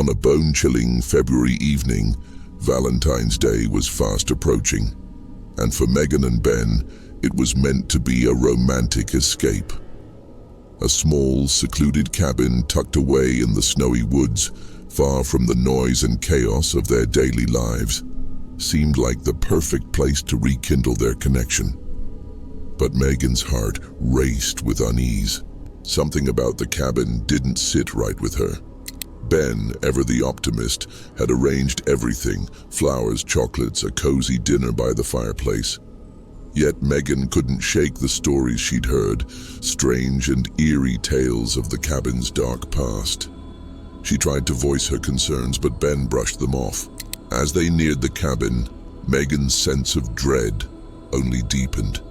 On a bone-chilling February evening, Valentine's Day was fast approaching, and for Megan and Ben, it was meant to be a romantic escape. A small, secluded cabin tucked away in the snowy woods, far from the noise and chaos of their daily lives, seemed like the perfect place to rekindle their connection. But Megan's heart raced with unease. Something about the cabin didn't sit right with her. Ben, ever the optimist, had arranged everything: flowers, chocolates, a cozy dinner by the fireplace. Yet Megan couldn't shake the stories she'd heard, strange and eerie tales of the cabin's dark past. She tried to voice her concerns, but Ben brushed them off. As they neared the cabin, Megan's sense of dread only deepened.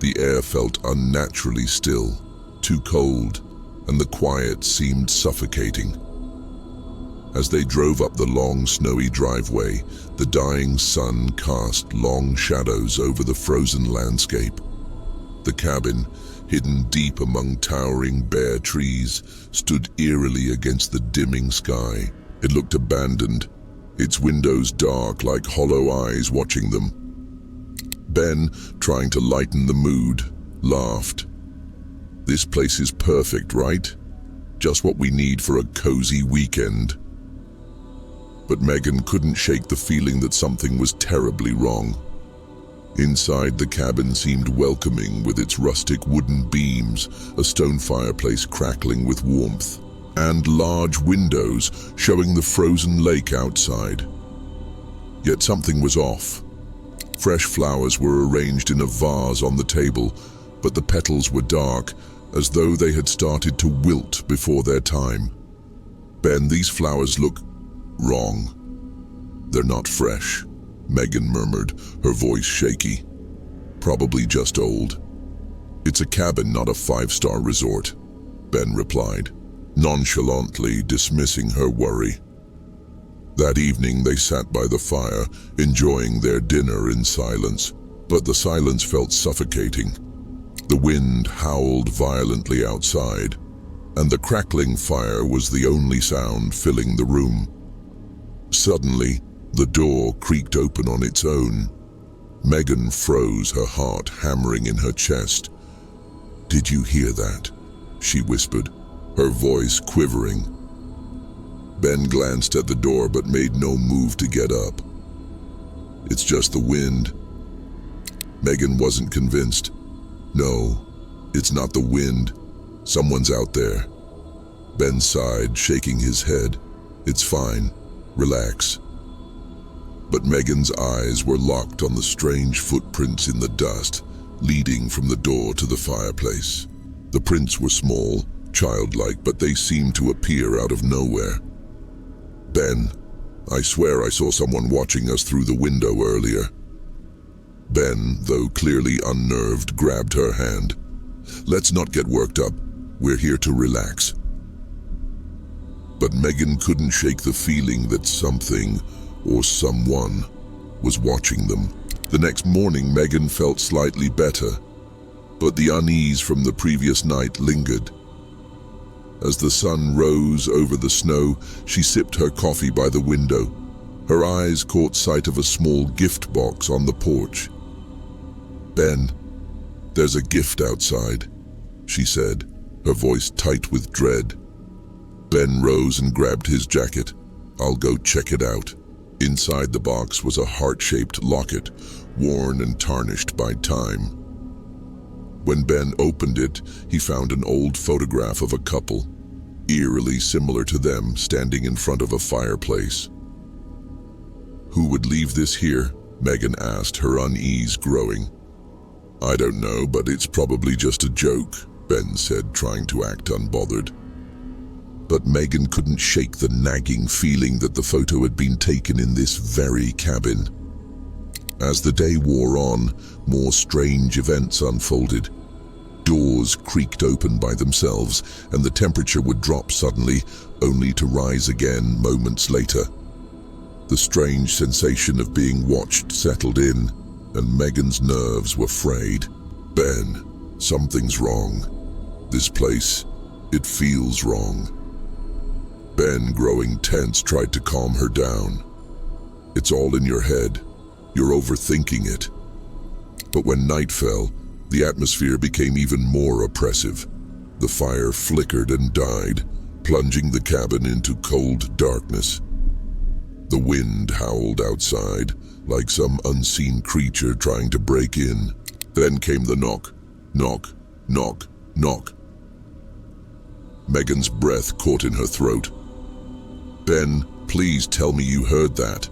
The air felt unnaturally still, too cold, and the quiet seemed suffocating. As they drove up the long, snowy driveway, the dying sun cast long shadows over the frozen landscape. The cabin, hidden deep among towering bare trees, stood eerily against the dimming sky. It looked abandoned, its windows dark like hollow eyes watching them. Ben, trying to lighten the mood, laughed. "This place is perfect, right? Just what we need for a cozy weekend." But Megan couldn't shake the feeling that something was terribly wrong. Inside, the cabin seemed welcoming with its rustic wooden beams, a stone fireplace crackling with warmth, and large windows showing the frozen lake outside. Yet something was off. Fresh flowers were arranged in a vase on the table, but the petals were dark, as though they had started to wilt before their time. "Ben, these flowers look wrong." "They're not fresh," Megan murmured, her voice shaky. "Probably just old." "It's a cabin, not a five-star resort," Ben replied, nonchalantly dismissing her worry. That evening they sat by the fire, enjoying their dinner in silence, but the silence felt suffocating. The wind howled violently outside, and the crackling fire was the only sound filling the room. Suddenly, the door creaked open on its own. Megan froze, her heart hammering in her chest. "Did you hear that?" she whispered, her voice quivering. Ben glanced at the door but made no move to get up. "It's just the wind." Megan wasn't convinced. "No, it's not the wind. Someone's out there." Ben sighed, shaking his head. "It's fine. Relax." But Megan's eyes were locked on the strange footprints in the dust, leading from the door to the fireplace. The prints were small, childlike, but they seemed to appear out of nowhere. "Ben, I swear I saw someone watching us through the window earlier." Ben, though clearly unnerved, grabbed her hand. "Let's not get worked up. We're here to relax." But Megan couldn't shake the feeling that something, or someone, was watching them. The next morning, Megan felt slightly better, but the unease from the previous night lingered. As the sun rose over the snow, she sipped her coffee by the window. Her eyes caught sight of a small gift box on the porch. "Ben, there's a gift outside," she said, her voice tight with dread. Ben rose and grabbed his jacket. "I'll go check it out." Inside the box was a heart-shaped locket, worn and tarnished by time. When Ben opened it, he found an old photograph of a couple, eerily similar to them, standing in front of a fireplace. "Who would leave this here?" Megan asked, her unease growing. "I don't know, but it's probably just a joke," Ben said, trying to act unbothered. But Megan couldn't shake the nagging feeling that the photo had been taken in this very cabin. As the day wore on, more strange events unfolded. Doors creaked open by themselves, and the temperature would drop suddenly, only to rise again moments later. The strange sensation of being watched settled in, and Megan's nerves were frayed. "Ben, something's wrong. This place, it feels wrong." Ben, growing tense, tried to calm her down. "It's all in your head. You're overthinking it." But when night fell, the atmosphere became even more oppressive. The fire flickered and died, plunging the cabin into cold darkness. The wind howled outside, like some unseen creature trying to break in. Then came the knock, knock, knock, knock. Megan's breath caught in her throat. "Ben, please tell me you heard that."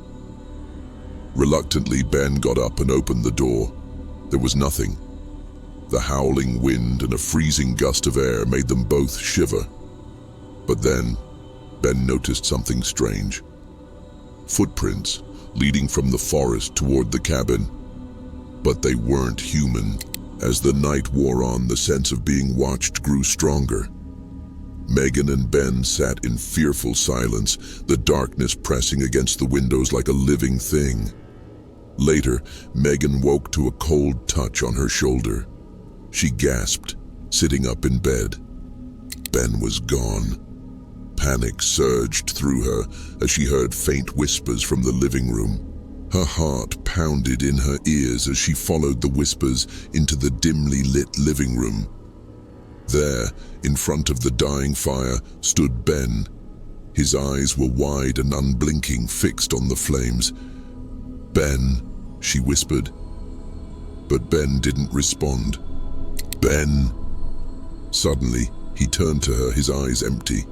Reluctantly, Ben got up and opened the door. There was nothing. The howling wind and a freezing gust of air made them both shiver. But then, Ben noticed something strange. Footprints leading from the forest toward the cabin. But they weren't human. As the night wore on, the sense of being watched grew stronger. Megan and Ben sat in fearful silence, the darkness pressing against the windows like a living thing. Later, Megan woke to a cold touch on her shoulder. She gasped, sitting up in bed. Ben was gone. Panic surged through her as she heard faint whispers from the living room. Her heart pounded in her ears as she followed the whispers into the dimly lit living room. There, in front of the dying fire, stood Ben. His eyes were wide and unblinking, fixed on the flames. "Ben," she whispered. But Ben didn't respond. "Ben." Suddenly, he turned to her, his eyes empty.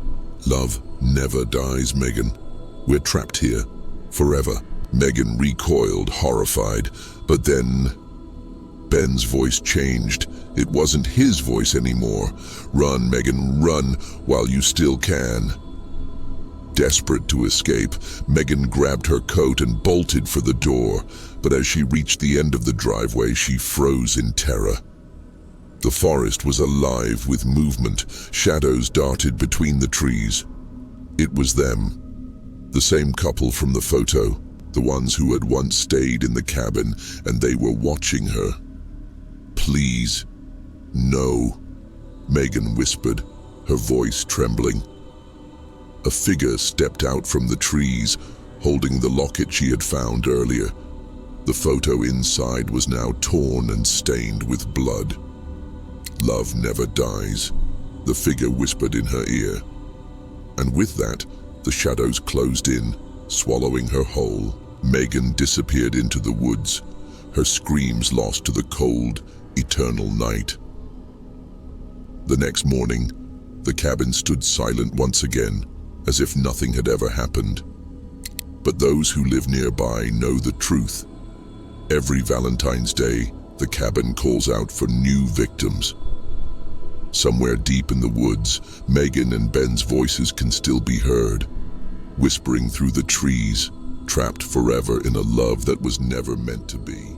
"Love never dies, Megan. We're trapped here, forever." Megan recoiled, horrified, but then Ben's voice changed. It wasn't his voice anymore. "Run, Megan, run while you still can." Desperate to escape, Megan grabbed her coat and bolted for the door, but as she reached the end of the driveway, she froze in terror. The forest was alive with movement. Shadows darted between the trees. It was them. The same couple from the photo, the ones who had once stayed in the cabin, and they were watching her. "Please, no," Megan whispered, her voice trembling. A figure stepped out from the trees, holding the locket she had found earlier. The photo inside was now torn and stained with blood. "Love never dies," the figure whispered in her ear. And with that, the shadows closed in, swallowing her whole. Megan disappeared into the woods, her screams lost to the cold, eternal night. The next morning, the cabin stood silent once again, as if nothing had ever happened. But those who live nearby know the truth. Every Valentine's Day, the cabin calls out for new victims. Somewhere deep in the woods, Megan and Ben's voices can still be heard, whispering through the trees, trapped forever in a love that was never meant to be.